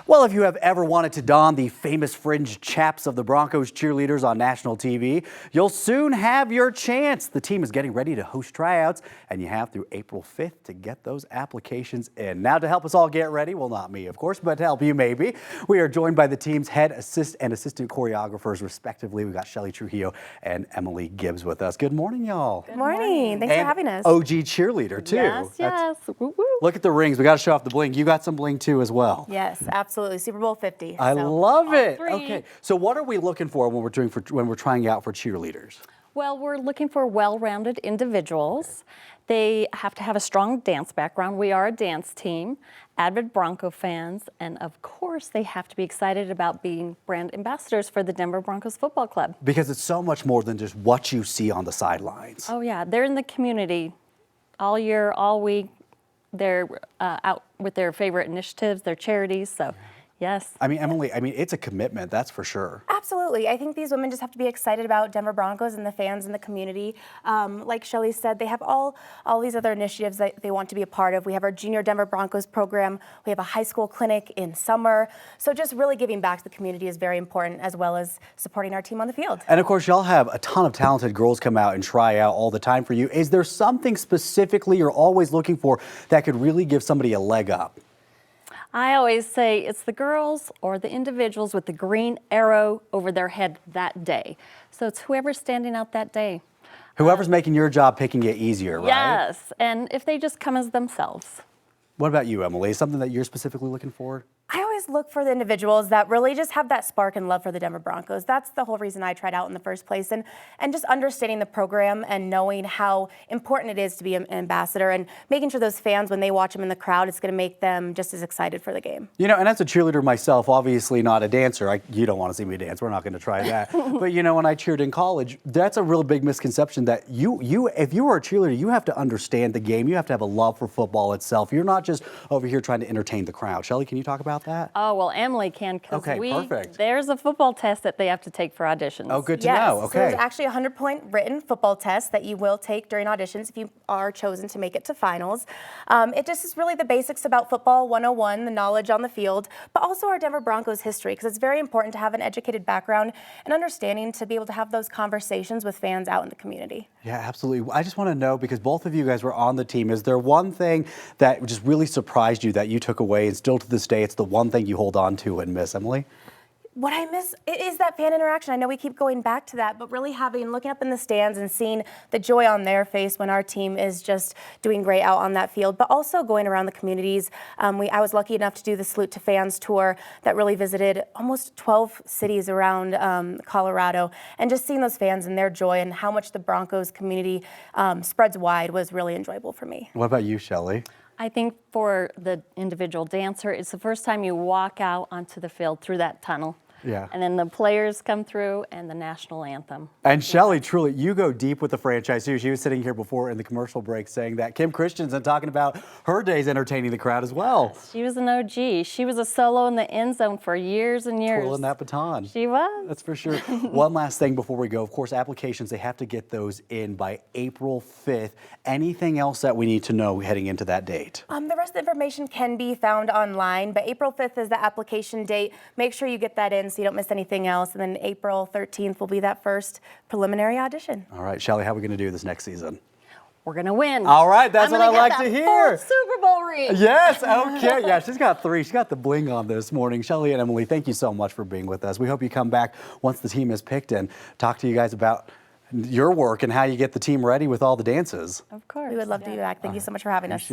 Well, if you have ever wanted to don the famous fringe chaps of the Broncos cheerleaders on national TV, you'll soon have your chance. The team is getting ready to host tryouts, and you have through April 5th to get those applications in. Now, to help us all get ready, well, not me, of course, but to help you maybe, we are joined by the team's head and assistant choreographers, respectively. We've got Shelly Trujillo and Emily Gibbs with us. Good morning, y'all. Good morning. Thanks for having us. OG cheerleader, too. Yes. Woo -woo. Look at the rings. We got to show off the bling. You got some bling, too, as well. Yes, absolutely. Super Bowl 50. I love it. Three. Okay, so what are we looking for when we're trying out for cheerleaders? Well, we're looking for well-rounded individuals. They have to have a strong dance background. We are a dance team, avid Bronco fans, and of course they have to be excited about being brand ambassadors for the Denver Broncos football club. Because it's so much more than just what you see on the sidelines. Oh yeah, they're in the community all year, all week. They're out with their favorite initiatives, their charities, so yes. I mean, Emily, it's a commitment, that's for sure. Absolutely. I think these women just have to be excited about Denver Broncos and the fans in the community. Like Shelly said, they have all these other initiatives that they want to be a part of. We have our Junior Denver Broncos program. We have a high school clinic in summer. So just really giving back to the community is very important, as well as supporting our team on the field. And of course, y'all have a ton of talented girls come out and try out all the time for you. Is there something specifically you're always looking for that could really give somebody a leg up? I always say it's the girls or the individuals with the green arrow over their head that day. So it's whoever's standing out that day. Whoever's making your job picking it easier, right? Yes, and if they just come as themselves. What about you, Emily? Something that you're specifically looking for? I always look for the individuals that really just have that spark and love for the Denver Broncos. That's the whole reason I tried out in the first place. And just understanding the program and knowing how important it is to be an ambassador and making sure those fans, when they watch them in the crowd, it's going to make them just as excited for the game. You know, and as a cheerleader myself, obviously not a dancer. You don't want to see me dance. We're not going to try that. But, you know, when I cheered in college, that's a real big misconception that if you are a cheerleader, you have to understand the game. You have to have a love for football itself. You're not just over here trying to entertain the crowd. Shelly, can you talk about that? Oh, well, Emily can, because perfect. There's a football test that they have to take for auditions. Oh, good to know. Okay. So there's actually a 100-point written football test that you will take during auditions if you are chosen to make it to finals. It just is really the basics about football 101, the knowledge on the field, but also our Denver Broncos history, because it's very important to have an educated background and understanding to be able to have those conversations with fans out in the community. Yeah, absolutely. I just want to know, because both of you guys were on the team, is there one thing that just really surprised you that you took away, and still to this day it's the one thing you hold on to and miss, Emily? What I miss is that fan interaction. I know we keep going back to that, but really looking up in the stands and seeing the joy on their face when our team is just doing great out on that field, but also going around the communities. I was lucky enough to do the Salute to Fans tour that really visited almost 12 cities around Colorado, and just seeing those fans and their joy and how much the Broncos community spreads wide was really enjoyable for me. What about you, Shelly? I think for the individual dancer, it's the first time you walk out onto the field through that tunnel. Yeah. And then the players come through and the national anthem. And Shelly, truly, you go deep with the franchise too. She was sitting here before in the commercial break saying that Kim Christensen talking about her days entertaining the crowd as well. Yes, she was an OG. She was a solo in the end zone for years and years. Twirling that baton. She was. That's for sure. One last thing before we go. Of course, applications, they have to get those in by April 5th. Anything else that we need to know heading into that date? The rest of the information can be found online, but April 5th is the application date. Make sure you get that in so you don't miss anything else. And then April 13th will be that first preliminary audition. All right, Shelly, how are we going to do this next season? We're going to win. All right, that's what I like to hear. Super Bowl ring. Yes, okay. Yeah, she's got 3. She's got the bling on this morning. Shelly and Emily, thank you so much for being with us. We hope you come back once the team is picked and talk to you guys about your work and how you get the team ready with all the dances. Of course. We would love to be back. Thank you so much for having us.